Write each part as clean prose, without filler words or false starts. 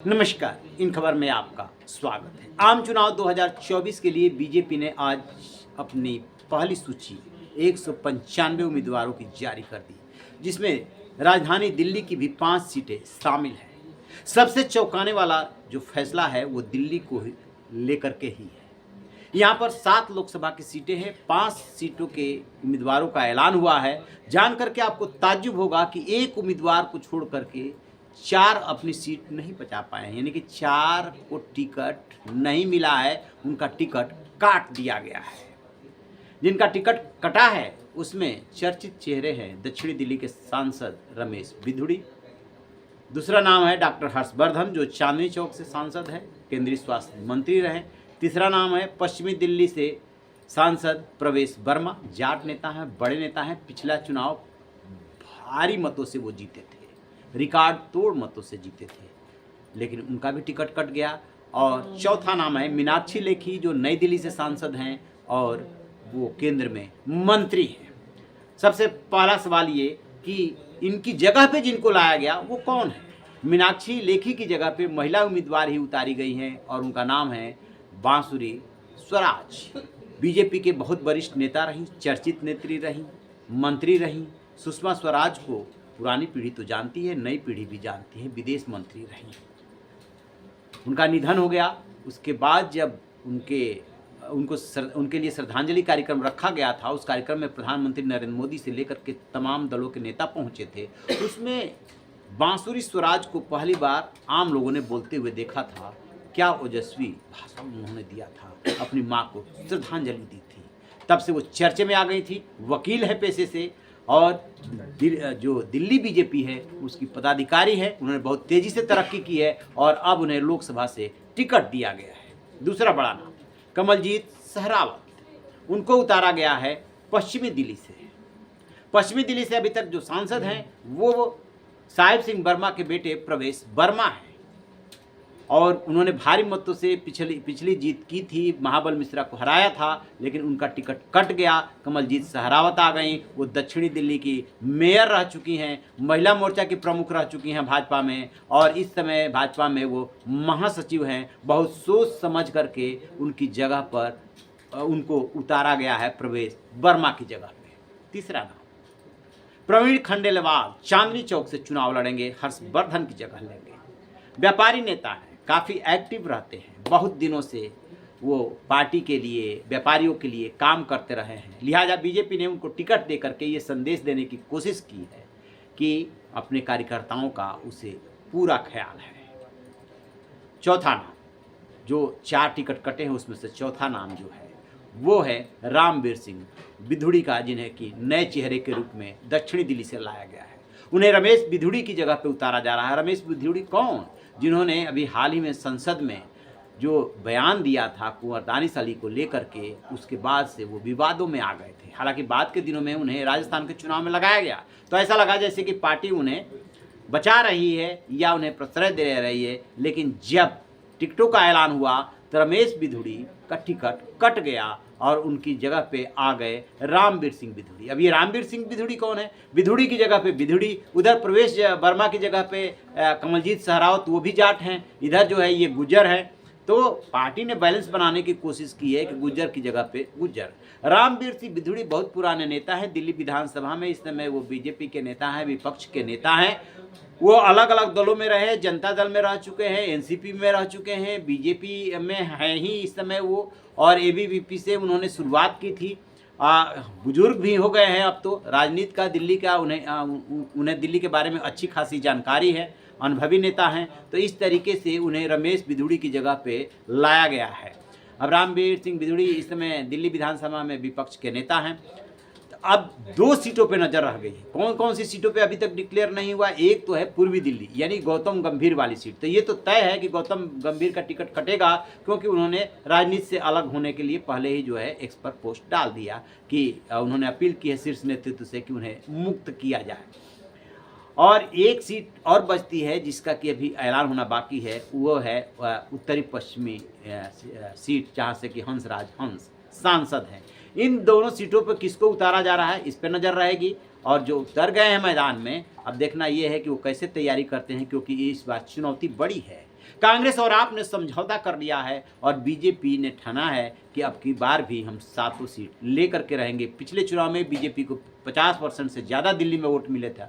नमस्कार, इन खबर में आपका स्वागत है। आम चुनाव 2024 के लिए बीजेपी ने आज अपनी पहली सूची 195 उम्मीदवारों की जारी कर दी, जिसमें राजधानी दिल्ली की भी 5 सीटें शामिल हैं। सबसे चौंकाने वाला जो फैसला है वो दिल्ली को लेकर के ही है। यहाँ पर 7 लोकसभा की सीटें हैं, 5 सीटों के उम्मीदवारों का ऐलान हुआ है। जान करके आपको ताज्जुब होगा कि एक उम्मीदवार को छोड़ करके 4 अपनी सीट नहीं बचा पाए हैं, यानी कि 4 को टिकट नहीं मिला है, उनका टिकट काट दिया गया है। जिनका टिकट कटा है उसमें चर्चित चेहरे हैं दक्षिणी दिल्ली के सांसद रमेश बिधूड़ी। दूसरा नाम है डॉक्टर हर्षवर्धन, जो चांदनी चौक से सांसद है, केंद्रीय स्वास्थ्य मंत्री रहे। तीसरा नाम है पश्चिमी दिल्ली से सांसद प्रवेश वर्मा, जाट नेता हैं, बड़े नेता हैं। पिछला चुनाव भारी मतों से वो जीते थे, रिकॉर्ड तोड़ मतों से जीते थे, लेकिन उनका भी टिकट कट गया। और चौथा नाम है मीनाक्षी लेखी, जो नई दिल्ली से सांसद हैं और वो केंद्र में मंत्री हैं। सबसे पहला सवाल ये कि इनकी जगह पे जिनको लाया गया वो कौन है। मीनाक्षी लेखी की जगह पे महिला उम्मीदवार ही उतारी गई हैं और उनका नाम है बांसुरी स्वराज। बीजेपी के बहुत वरिष्ठ नेता रहीं, चर्चित नेत्री रहीं, मंत्री रहीं। सुषमा स्वराज को पुरानी पीढ़ी तो जानती है, नई पीढ़ी भी जानती है, विदेश मंत्री रहीं। उनका निधन हो गया। उसके बाद जब उनके लिए श्रद्धांजलि कार्यक्रम रखा गया था, उस कार्यक्रम में प्रधानमंत्री नरेंद्र मोदी से लेकर के तमाम दलों के नेता पहुंचे थे। उसमें बांसुरी स्वराज को पहली बार आम लोगों ने बोलते हुए देखा था। क्या ओजस्वी भाषण उन्होंने दिया था, अपनी माँ को श्रद्धांजलि दी थी। तब से वो चर्चे में आ गई थी। वकील है पेशे से और जो दिल्ली बीजेपी है उसकी पदाधिकारी है। उन्होंने बहुत तेज़ी से तरक्की की है और अब उन्हें लोकसभा से टिकट दिया गया है। दूसरा बड़ा नाम कमलजीत सहरावत, उनको उतारा गया है पश्चिमी दिल्ली से। पश्चिमी दिल्ली से अभी तक जो सांसद हैं वो साहिब सिंह वर्मा के बेटे प्रवेश वर्मा हैं और उन्होंने भारी मतों से पिछली जीत की थी, महाबल मिश्रा को हराया था, लेकिन उनका टिकट कट गया। कमलजीत सहरावत आ गई। वो दक्षिणी दिल्ली की मेयर रह चुकी हैं, महिला मोर्चा की प्रमुख रह चुकी हैं भाजपा में, और इस समय भाजपा में वो महासचिव हैं। बहुत सोच समझ करके उनकी जगह पर उनको उतारा गया है प्रवेश वर्मा की जगह पे। तीसरा नाम प्रवीण खंडेलवाल, चांदनी चौक से चुनाव लड़ेंगे, हर्षवर्धन की जगह लेंगे। व्यापारी नेता हैं, काफ़ी एक्टिव रहते हैं, बहुत दिनों से वो पार्टी के लिए, व्यापारियों के लिए काम करते रहे हैं। लिहाजा बीजेपी ने उनको टिकट दे करके ये संदेश देने की कोशिश की है कि अपने कार्यकर्ताओं का उसे पूरा ख्याल है। चौथा नाम, जो 4 टिकट कटे हैं उसमें से चौथा नाम जो है वो है रामवीर सिंह बिधूड़ी का, जिन्हें कि नए चेहरे के रूप में दक्षिणी दिल्ली से लाया गया है। उन्हें रमेश बिधूड़ी की जगह पे उतारा जा रहा है। रमेश बिधूड़ी कौन? जिन्होंने अभी हाल ही में संसद में जो बयान दिया था कुंवर दानिश अली को लेकर के, उसके बाद से वो विवादों में आ गए थे। हालांकि बाद के दिनों में उन्हें राजस्थान के चुनाव में लगाया गया तो ऐसा लगा जैसे कि पार्टी उन्हें बचा रही है या उन्हें प्रश्रय दे रही है, लेकिन जब टिकटों का ऐलान हुआ तो रमेश बिधूड़ी का टिकट कट गया और उनकी जगह पे आ गए रामवीर सिंह बिधूड़ी। अब ये रामवीर सिंह बिधूड़ी कौन है? बिधूड़ी की जगह पे बिधूड़ी, उधर प्रवेश वर्मा की जगह पे कमलजीत सहरावत, वो भी जाट हैं, इधर जो है ये गुज्जर है। तो पार्टी ने बैलेंस बनाने की कोशिश की है कि गुज्जर की जगह पे गुज्जर। रामवीर सिंह बिधूड़ी बहुत पुराने नेता हैं दिल्ली विधानसभा में। इस समय वो बीजेपी के नेता हैं, विपक्ष के नेता हैं। वो अलग अलग दलों में रहे, जनता दल में रह चुके हैं, एनसीपी में रह चुके हैं, बीजेपी में हैं ही इस समय वो, और एबीवीपी से उन्होंने शुरुआत की थी। बुजुर्ग भी हो गए हैं अब तो। राजनीति का दिल्ली का उन्हें दिल्ली के बारे में अच्छी खासी जानकारी है, अनुभवी नेता हैं। तो इस तरीके से उन्हें रमेश बिधूड़ी की जगह पे लाया गया है। अब रामवीर सिंह बिधूड़ी इस समय दिल्ली विधानसभा में विपक्ष के नेता हैं। अब 2 सीटों पे नजर रह गई है। कौन कौन सी सीटों पे अभी तक डिक्लेयर नहीं हुआ? एक तो है पूर्वी दिल्ली, यानी गौतम गंभीर वाली सीट। तो ये तो तय है कि गौतम गंभीर का टिकट कटेगा, क्योंकि उन्होंने राजनीति से अलग होने के लिए पहले ही जो है एक्स पर पोस्ट डाल दिया कि उन्होंने अपील की है शीर्ष नेतृत्व से कि उन्हें मुक्त किया जाए। और एक सीट और बचती है जिसका कि अभी ऐलान होना बाकी है, वो है उत्तरी पश्चिमी सीट, जहाँ से कि हंस सांसद हैं। इन दोनों सीटों पर किसको उतारा जा रहा है इस पर नज़र रहेगी। और जो उतर गए हैं मैदान में, अब देखना ये है कि वो कैसे तैयारी करते हैं, क्योंकि इस बार चुनौती बड़ी है। कांग्रेस और आप ने समझौता कर लिया है और बीजेपी ने ठाना है कि अब की बार भी हम 7 सीट लेकर के रहेंगे। पिछले चुनाव में बीजेपी को 50% से ज़्यादा दिल्ली में वोट मिले थे,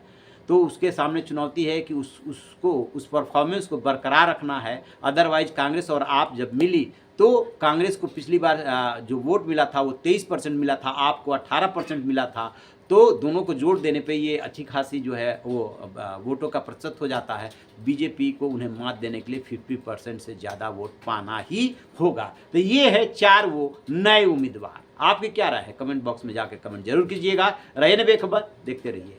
तो उसके सामने चुनौती है कि उस परफॉर्मेंस को बरकरार रखना है। अदरवाइज कांग्रेस और आप जब मिली तो कांग्रेस को पिछली बार जो वोट मिला था वो 23% मिला था, आपको 18% मिला था, तो दोनों को जोड़ देने पे ये अच्छी खासी जो है वो वोटों का प्रतिशत हो जाता है। बीजेपी को उन्हें मात देने के लिए 50% से ज़्यादा वोट पाना ही होगा। तो ये है 4 वो नए उम्मीदवार। आपकी क्या राय है? कमेंट बॉक्स में जाकर कमेंट जरूर कीजिएगा। रहिए बेखबर, देखते रहिए।